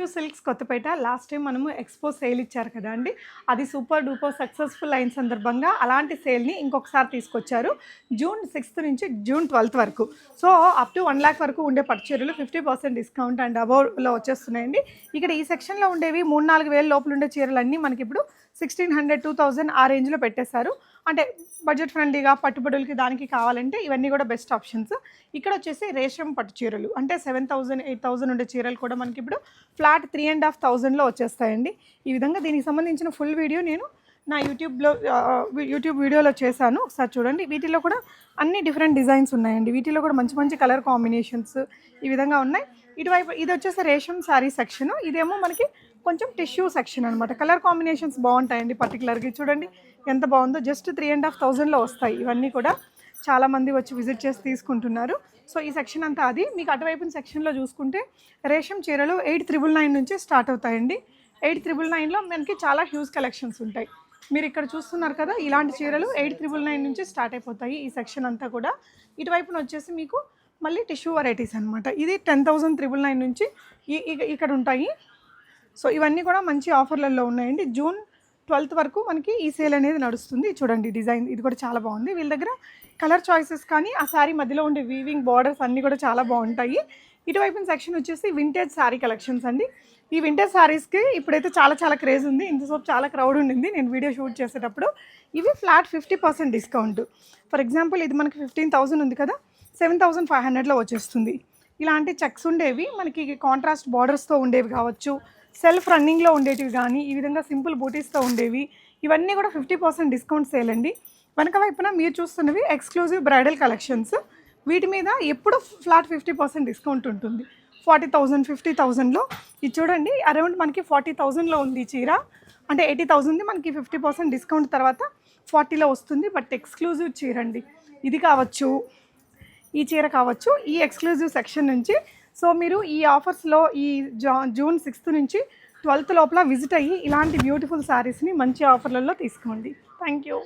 Tissue silks Kothapeta last time మనము expo sale ఇచ్చారు కదా అండి, అది సూపర్ డూపర్ సక్సెస్ఫుల్ అయిన సందర్భంగా అలాంటి సేల్ని ఇంకొకసారి తీసుకొచ్చారు. జూన్ 6 నుంచి జూన్ 12 వరకు. సో అప్ టు 1 lakh వరకు ఉండే పట్టు చీరలు 50% డిస్కౌంట్ అండ్ అబౌవ్లో వచ్చేస్తున్నాయండి. ఇక్కడ ఈ సెక్షన్లో ఉండేవి 3-4 వేల లోపల ఉండే చీరలన్నీ మనకి ఇప్పుడు 1600, 2000 ఆ రేంజ్లో పెట్టేశారు. అంటే బడ్జెట్ ఫ్రెండ్లీగా పట్టుబడులకి దానికి కావాలంటే ఇవన్నీ కూడా బెస్ట్ ఆప్షన్స్. ఇక్కడ వచ్చేసి రేషం పట్టు చీరలు అంటే 7000, 8000 ఉండే చీరలు కూడా మనకి ఇప్పుడు ఫ్లాట్ 3,500లో వచ్చేస్తాయండి. ఈ విధంగా దీనికి సంబంధించిన ఫుల్ వీడియో నేను నా యూట్యూబ్ వీడియోలో చేశాను, ఒకసారి చూడండి. వీటిలో కూడా అన్ని డిఫరెంట్ డిజైన్స్ ఉన్నాయండి. వీటిలో కూడా మంచి మంచి కలర్ కాంబినేషన్స్ ఈ విధంగా ఉన్నాయి. ఇటువైపు ఇది వచ్చేసి రేషం శారీ సెక్షన్, ఇదేమో మనకి కొంచెం టిష్యూ సెక్షన్ అనమాట. కలర్ కాంబినేషన్స్ బాగుంటాయండి. పర్టికులర్గా చూడండి ఎంత బాగుందో. జస్ట్ 3,500లో వస్తాయి ఇవన్నీ కూడా. చాలామంది వచ్చి విజిట్ చేసి తీసుకుంటున్నారు. సో ఈ సెక్షన్ అంతా అది. మీకు అటువైపున సెక్షన్లో చూసుకుంటే రేషం చీరలు 8,999 నుంచి స్టార్ట్ అవుతాయండి. 8,999లో మనకి చాలా హ్యూజ్ కలెక్షన్స్ ఉంటాయి. మీరు ఇక్కడ చూస్తున్నారు కదా, ఇలాంటి చీరలు 8,999 నుంచి స్టార్ట్ అయిపోతాయి ఈ సెక్షన్ అంతా కూడా. ఇటువైపున వచ్చేసి మీకు మళ్ళీ టిష్యూ వెరైటీస్ అనమాట. ఇది 10,999 నుంచి ఇక్కడ ఉంటాయి. సో ఇవన్నీ కూడా మంచి ఆఫర్లలో ఉన్నాయండి. జూన్ 12 వరకు మనకి ఈ సేల్ అనేది నడుస్తుంది. చూడండి డిజైన్ ఇది కూడా చాలా బాగుంది. వీళ్ళ దగ్గర కలర్ చాయిసెస్ కానీ ఆ శారీ మధ్యలో ఉండే వీవింగ్ బార్డర్స్ అన్నీ కూడా చాలా బాగుంటాయి. ఇటువైపున సెక్షన్ వచ్చేసి వింటేజ్ శారీ కలెక్షన్స్ అండి. ఈ వింటేజ్ శారీస్కి ఇప్పుడైతే చాలా క్రేజ్ ఉంది. ఇంతసేపు చాలా క్రౌడ్ ఉండింది నేను వీడియో షూట్ చేసేటప్పుడు. ఇవి ఫ్లాట్ 50% డిస్కౌంట్. ఫర్ ఎగ్జాంపుల్ ఇది మనకి 15,000 ఉంది కదా, 7,500లో వచ్చేస్తుంది. ఇలాంటి చెక్స్ ఉండేవి మనకి కాంట్రాస్ట్ బార్డర్స్తో ఉండేవి కావచ్చు, సెల్ఫ్ రన్నింగ్లో ఉండేటివి కానీ ఈ విధంగా సింపుల్ బూటీస్తో ఉండేవి, ఇవన్నీ కూడా 50% డిస్కౌంట్ సేల్ అండి. వెనక వైపున మీరు చూస్తున్నవి ఎక్స్క్లూజివ్ బ్రైడల్ కలెక్షన్స్. వీటి మీద ఎప్పుడు ఫ్లాట్ 50% డిస్కౌంట్ ఉంటుంది. 40,000, 50,000లో ఇది చూడండి అరౌండ్ మనకి 40,000లో ఉంది చీర. అంటే 80,000 మనకి 50% డిస్కౌంట్ తర్వాత 40లో వస్తుంది. బట్ ఎక్స్క్లూజివ్ చీర అండి ఇది. కావచ్చు ఈ చీర కావచ్చు ఈ ఎక్స్క్లూజివ్ సెక్షన్ నుంచి. సో మీరు ఈ ఆఫర్స్లో ఈ జూన్ 6 నుంచి 12 లోపల విజిట్ అయ్యి ఇలాంటి బ్యూటిఫుల్ శారీస్ని మంచి ఆఫర్లలో తీసుకోండి. Thank you.